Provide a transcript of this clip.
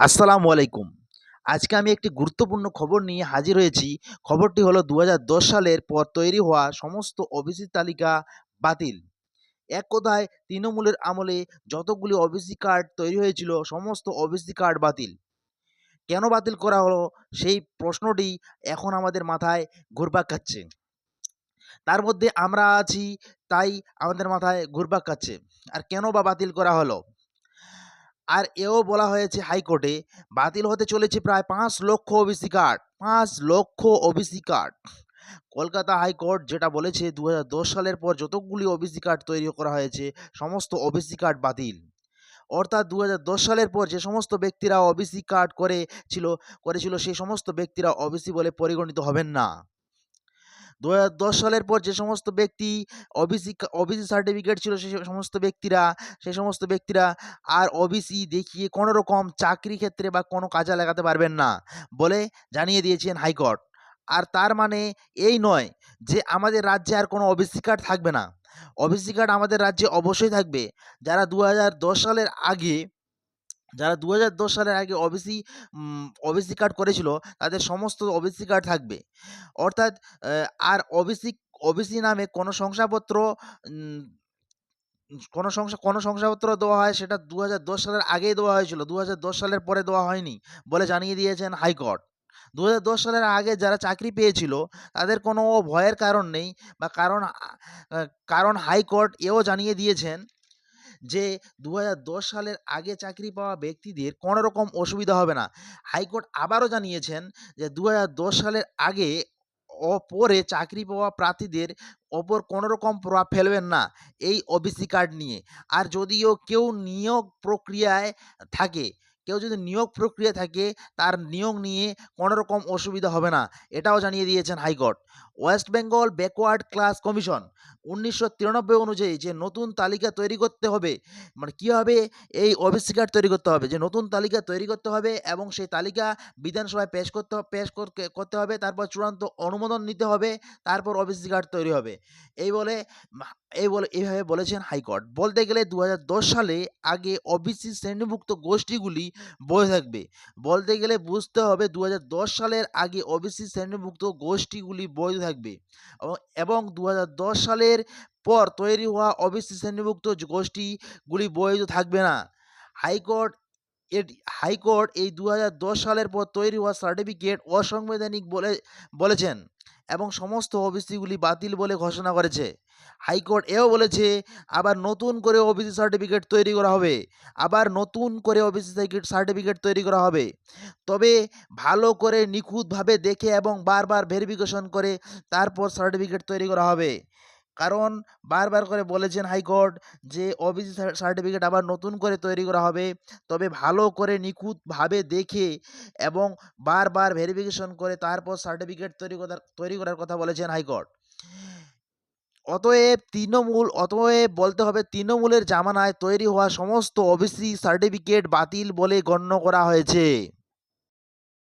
আসসালামু আলাইকুম। আজকে আমি একটি গুরুত্বপূর্ণ খবর নিয়ে হাজির হয়েছি। খবরটি হলো ২০১০ সালের পর তৈরি হওয়া সমস্ত ওবিসি তালিকা বাতিল। এক কথায় তৃণমূলের আমলে যতগুলি ওবিসি কার্ড তৈরি হয়েছিল সমস্ত ওবিসি কার্ড বাতিল। কেন বাতিল করা হলো সেই প্রশ্নটি এখন আমাদের মাথায় ঘুরপাক খাচ্ছে। তার মধ্যে আমরা আছি, তাই আমাদের মাথায় ঘুরপাক খাচ্ছে। আর কেন বা বাতিল করা হলো? আর এও বলা হয়েছে হাইকোর্টে বাতিল হতে চলেছে প্রায় ৫,০০,০০০ OBC card. ৫,০০,০০০ OBC card. Kolkata high court যেটা বলেছে ২০১০ সালের পর যতগুলি ওবিসি কার্ড তৈরি করা হয়েছে সমস্ত ওবিসি কার্ড বাতিল। অর্থাৎ ২০১০ সালের পর যে সমস্ত ব্যক্তিরা ওবিসি কার্ড করেছিল সেই সমস্ত ব্যক্তিরা ওবিসি বলে পরিগণিত হবেন না। ২০১০ সালের পর যে সমস্ত ব্যক্তি ওবিসি সার্টিফিকেট ছিল সে সমস্ত ব্যক্তিরা আর ওবিসি দেখিয়ে কোনো রকম চাকরি ক্ষেত্রে বা কোনো কাজে লাগাতে পারবেন না বলে জানিয়ে দিয়েছেন হাইকোর্ট। আর তার মানে এই নয় যে আমাদের রাজ্যে আর কোনো ওবিসি কার্ড থাকবে না। ওবিসি কার্ড আমাদের রাজ্যে অবশ্যই থাকবে। যারা ২০১০ সালের আগে যারা ২০১০ সালের আগে ওবিসি কার্ড করেছিল তাদের সমস্ত ওবিসি কার্ড থাকবে। অর্থাৎ আর ওবিসি নামে কোনো শংসাপত্র উম কোনো শংসাপত্র দেওয়া হয় সেটা ২০১০ সালের আগেই দেওয়া হয়েছিল। ২০১০ সালের পরে দেওয়া হয়নি বলে জানিয়ে দিয়েছেন হাইকোর্ট। ২০১০ সালের আগে যারা চাকরি পেয়েছিল তাদের কোনো ভয়ের কারণ নেই বা কারণ হাইকোর্ট এও জানিয়ে দিয়েছেন যে ২০১০ সালের আগে চাকরি পাওয়া ব্যক্তিদের কোনো রকম অসুবিধা হবে না। হাইকোর্ট আবারও জানিয়েছেন যে ২০১০ সালের আগে ও পরে চাকরি পাওয়া প্রার্থীদের ওপর কোনো রকম প্রভাব ফেলবেন না এই ওবিসি কার্ড নিয়ে। আর যদিও কেউ যদি নিয়োগ প্রক্রিয়ায় থাকে তার নিয়োগ নিয়ে কোনো রকম অসুবিধা হবে না, এটাও জানিয়ে দিয়েছেন high court. West Bengal backward class commission ১৯৯৩ অনুযায়ী যে নতুন তালিকা তৈরি করতে হবে, মানে কীভাবে এই ওবিসি কার্ড তৈরি করতে হবে, যে নতুন তালিকা তৈরি করতে হবে এবং সেই তালিকা বিধানসভায় পেশ করতে হবে, তারপর চূড়ান্ত অনুমোদন নিতে হবে, তারপর ওবিসি কার্ড তৈরি হবে। এই বলে এইভাবে বলেছেন হাইকোর্ট। বলতে গেলে ২০১০ সালে আগে ওবিসি শ্রেণীভুক্ত গোষ্ঠীগুলি বৈধ থাকবে। বলতে গেলে বুঝতে হবে ২০১০ সালের আগে ওবিসি শ্রেণীভুক্ত গোষ্ঠীগুলি বৈধ থাকবে এবং ২০১০ সালের পর তৈরি হওয়া ওবিসি শ্রেণীভুক্ত গোষ্ঠীগুলি বৈধ থাকবে না। হাইকোর্ট হাইকোর্ট এই ২০১০ সালের পর তৈরি হওয়া সার্টিফিকেট অসাংবিধানিক বলেছেন এবং সমস্ত ওবিসিগুলি বাতিল বলে ঘোষণা করেছে। হাইকোর্ট এও বলেছে আবার নতুন করে ওবিসি সার্টিফিকেট তৈরি করা হবে। তবে ভালো করে নিখুঁতভাবে দেখে এবং বারবার ভেরিফিকেশন করে তারপর সার্টিফিকেট তৈরি করা হবে। কারণ বারবার করে বলেছেন হাইকোর্ট যে ওবিসি সার্টিফিকেট আবার নতুন করে তৈরি করা হবে। তবে ভালো করে নিখুঁতভাবে দেখে এবং বারবার ভেরিফিকেশন করে তারপর সার্টিফিকেট তৈরি করার কথা বলেছেন হাইকোর্ট। অতএব বলতে হবে তৃণমূলের জামানায় তৈরি হওয়া সমস্ত ওবিসি সার্টিফিকেট বাতিল বলে গণ্য করা হয়েছে।